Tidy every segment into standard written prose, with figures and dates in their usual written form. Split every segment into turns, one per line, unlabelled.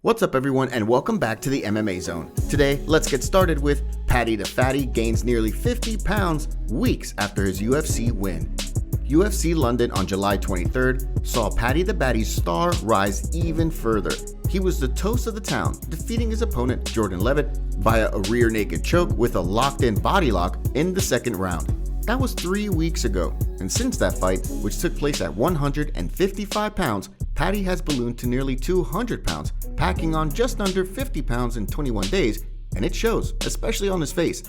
What's up everyone and welcome back to the MMA Zone. Today, let's get started with Paddy the Fatty gains nearly 50 pounds weeks after his UFC win. UFC London on July 23rd saw Paddy the Batty's star rise even further. He was the toast of the town, defeating his opponent Jordan Levitt via a rear naked choke with a locked-in body lock in the second round. That was 3 weeks ago, and since that fight, which took place at 155 pounds, Paddy has ballooned to nearly 200 pounds, packing on just under 50 pounds in 21 days, and it shows, especially on his face.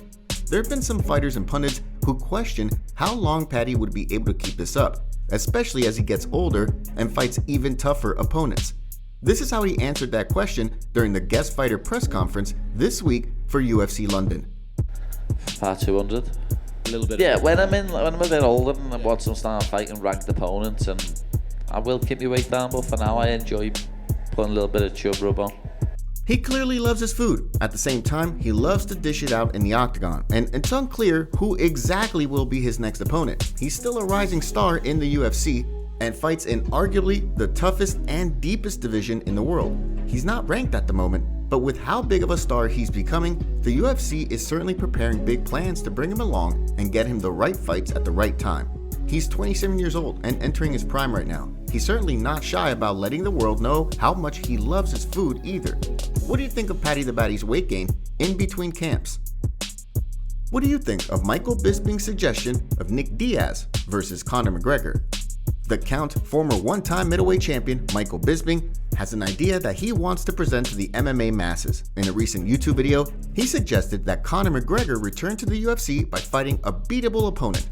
There have been some fighters and pundits who question how long Paddy would be able to keep this up, especially as he gets older and fights even tougher opponents. This is how he answered that question during the guest fighter press conference this week for UFC London.
200.
A little bit.
Yeah, when I'm a bit older and I want to start fighting ranked opponents, and I will keep my weight down, but for now I enjoy putting a little bit of chub rub on.
He clearly loves his food. At the same time, he loves to dish it out in the octagon, and it's unclear who exactly will be his next opponent. He's still a rising star in the UFC and fights in arguably the toughest and deepest division in the world. He's not ranked at the moment, but with how big of a star he's becoming, the UFC is certainly preparing big plans to bring him along and get him the right fights at the right time. He's 27 years old and entering his prime right now. He's certainly not shy about letting the world know how much he loves his food either. What do you think of Paddy the Batty's weight gain in between camps? What do you think of Michael Bisping's suggestion of Nick Diaz versus Conor McGregor? The Count, former one-time middleweight champion Michael Bisping, has an idea that he wants to present to the MMA masses. In a recent YouTube video, he suggested that Conor McGregor return to the UFC by fighting a beatable opponent,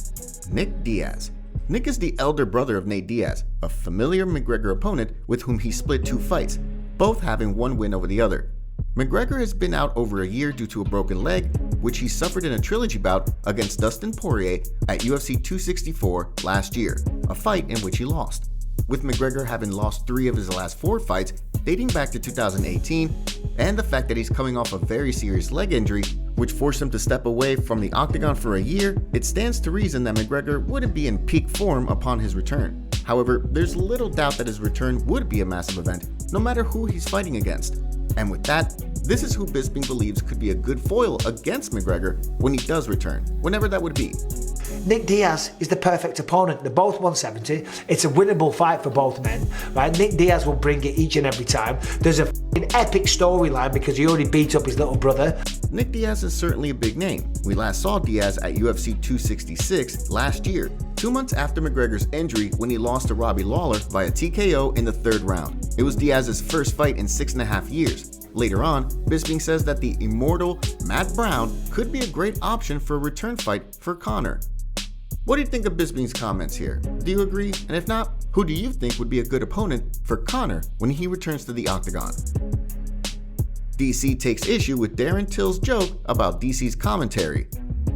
Nick Diaz. Nick is the elder brother of Nate Diaz, a familiar McGregor opponent with whom he split 2 fights, both having 1 win over the other. McGregor has been out over a year due to a broken leg, which he suffered in a trilogy bout against Dustin Poirier at UFC 264 last year, a fight in which he lost. With McGregor having lost 3 of his last 4 fights dating back to 2018, and the fact that he's coming off a very serious leg injury, which forced him to step away from the octagon for a year, it stands to reason that McGregor wouldn't be in peak form upon his return. However, there's little doubt that his return would be a massive event, no matter who he's fighting against. And with that, this is who Bisping believes could be a good foil against McGregor when he does return, whenever that would be.
Nick Diaz is the perfect opponent. They're both 170. It's a winnable fight for both men, right? Nick Diaz will bring it each and every time. There's a epic storyline because he already beat up his little brother.
Nick Diaz is certainly a big name. We last saw Diaz at UFC 266 last year, 2 months after McGregor's injury when he lost to Robbie Lawler via TKO in the 3rd round. It was Diaz's first fight in 6.5 years. Later on, Bisping says that the immortal Matt Brown could be a great option for a return fight for Conor. What do you think of Bisping's comments here? Do you agree? And if not, who do you think would be a good opponent for Conor when he returns to the octagon? DC takes issue with Darren Till's joke about DC's commentary.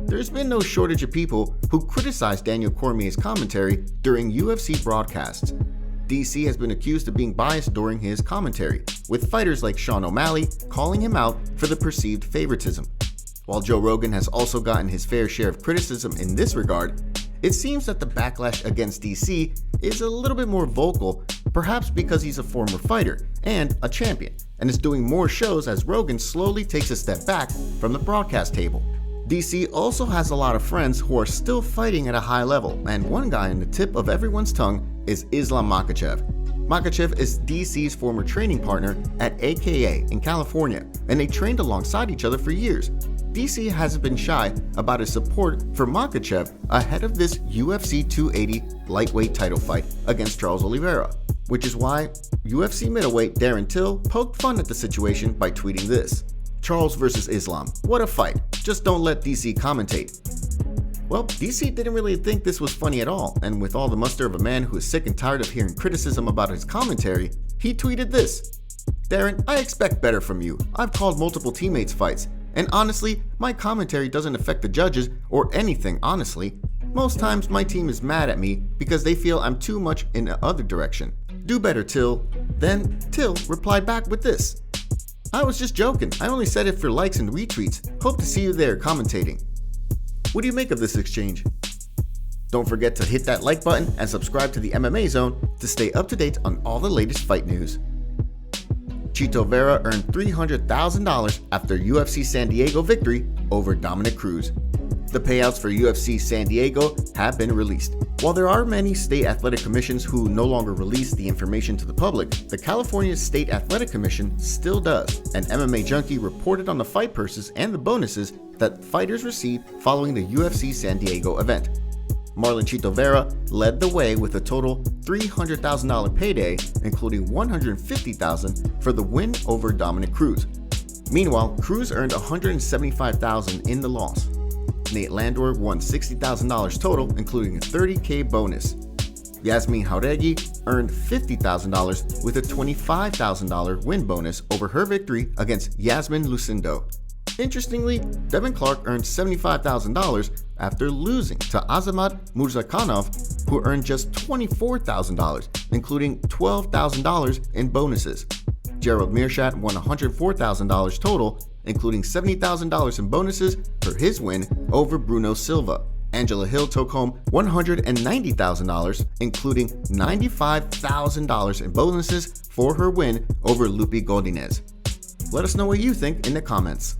There's been no shortage of people who criticize Daniel Cormier's commentary during UFC broadcasts. DC has been accused of being biased during his commentary, with fighters like Sean O'Malley calling him out for the perceived favoritism. While Joe Rogan has also gotten his fair share of criticism in this regard, it seems that the backlash against DC is a little bit more vocal, perhaps because he's a former fighter and a champion, and is doing more shows as Rogan slowly takes a step back from the broadcast table. DC also has a lot of friends who are still fighting at a high level, and one guy on the tip of everyone's tongue is Islam Makhachev. Makhachev is DC's former training partner at AKA in California, and they trained alongside each other for years. DC hasn't been shy about his support for Makhachev ahead of this UFC 280 lightweight title fight against Charles Oliveira, which is why UFC middleweight Darren Till poked fun at the situation by tweeting this: "Charles versus Islam, what a fight, just don't let DC commentate." Well, DC didn't really think this was funny at all, and with all the muster of a man who is sick and tired of hearing criticism about his commentary, he tweeted this: "Darren, I expect better from you. I've called multiple teammates fights, and honestly, my commentary doesn't affect the judges or anything, honestly. Most times my team is mad at me because they feel I'm too much in the other direction. Do better, Till." Then Till replied back with this: "I was just joking. I only said it for likes and retweets. Hope to see you there commentating." What do you make of this exchange? Don't forget to hit that like button and subscribe to the MMA Zone to stay up to date on all the latest fight news. Chito Vera earned $300,000 after UFC San Diego victory over Dominick Cruz. The payouts for UFC San Diego have been released. While there are many state athletic commissions who no longer release the information to the public, the California State Athletic Commission still does. An MMA junkie reported on the fight purses and the bonuses that fighters received following the UFC San Diego event. Marlon Chito Vera led the way with a total $300,000 payday, including $150,000 for the win over Dominick Cruz. Meanwhile, Cruz earned $175,000 in the loss. Nate Landwehr won $60,000 total, including a $30,000 bonus. Yasmin Jauregui earned $50,000 with a $25,000 win bonus over her victory against Yasmin Lucindo. Interestingly, Devin Clark earned $75,000 after losing to Azamat Murzakanov, who earned just $24,000, including $12,000 in bonuses. Gerald Meerschaert won $104,000 total, including $70,000 in bonuses for his win over Bruno Silva. Angela Hill took home $190,000, including $95,000 in bonuses for her win over Lupi Godinez. Let us know what you think in the comments.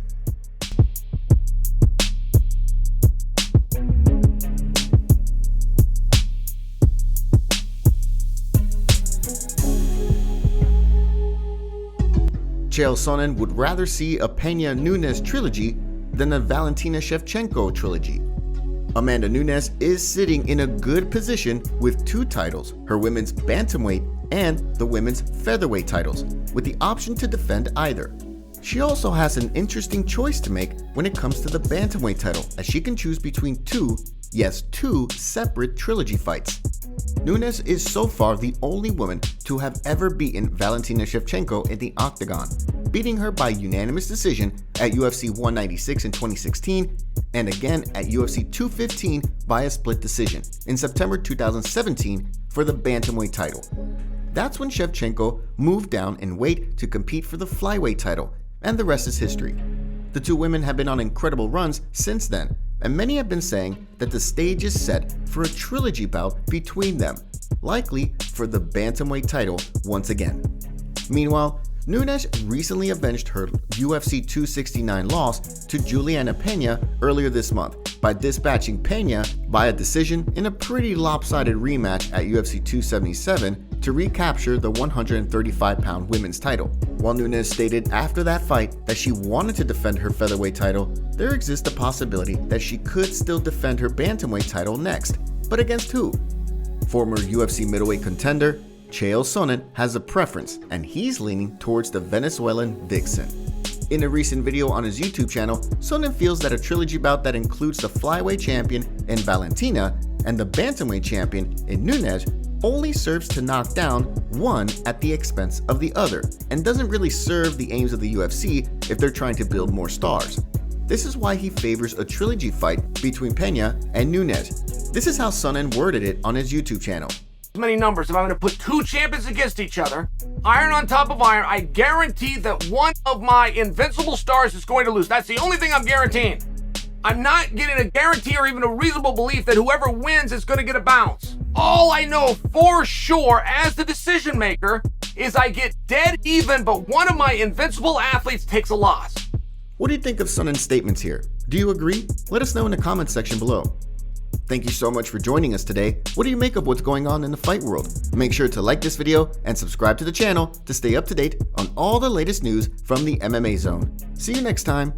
Chael Sonnen would rather see a Peña Nunes trilogy than a Valentina Shevchenko trilogy. Amanda Nunes is sitting in a good position with two titles, her women's bantamweight and the women's featherweight titles, with the option to defend either. She also has an interesting choice to make when it comes to the bantamweight title, as she can choose between two separate trilogy fights. Nunes is so far the only woman to have ever beaten Valentina Shevchenko in the octagon, beating her by unanimous decision at UFC 196 in 2016 and again at UFC 215 by a split decision in September 2017 for the bantamweight title. That's when Shevchenko moved down in weight to compete for the flyweight title, and the rest is history. The two women have been on incredible runs since then, and many have been saying that the stage is set for a trilogy bout between them, likely for the bantamweight title once again. Meanwhile, Nunes recently avenged her UFC 269 loss to Juliana Peña earlier this month by dispatching Peña by a decision in a pretty lopsided rematch at UFC 277 to recapture the 135-pound women's title. While Nunes stated after that fight that she wanted to defend her featherweight title, there exists a possibility that she could still defend her bantamweight title next. But against who? Former UFC middleweight contender Chael Sonnen has a preference, and he's leaning towards the Venezuelan Vixen. In a recent video on his YouTube channel, Sonnen feels that a trilogy bout that includes the flyweight champion in Valentina and the bantamweight champion in Nunes only serves to knock down one at the expense of the other, and doesn't really serve the aims of the UFC if they're trying to build more stars. This is why he favors a trilogy fight between Peña and Nunes. This is how Sonnen worded it on his YouTube channel.
Many numbers. If I'm going to put two champions against each other, iron on top of iron, I guarantee that one of my invincible stars is going to lose. That's the only thing I'm guaranteeing. I'm not getting a guarantee or even a reasonable belief that whoever wins is going to get a bounce. All I know for sure as the decision maker is I get dead even, but one of my invincible athletes takes a loss.
What do you think of Sonnen's statements here? Do you agree? Let us know in the comments section below. Thank you so much for joining us today. What do you make of what's going on in the fight world? Make sure to like this video and subscribe to the channel to stay up to date on all the latest news from the MMA Zone. See you next time.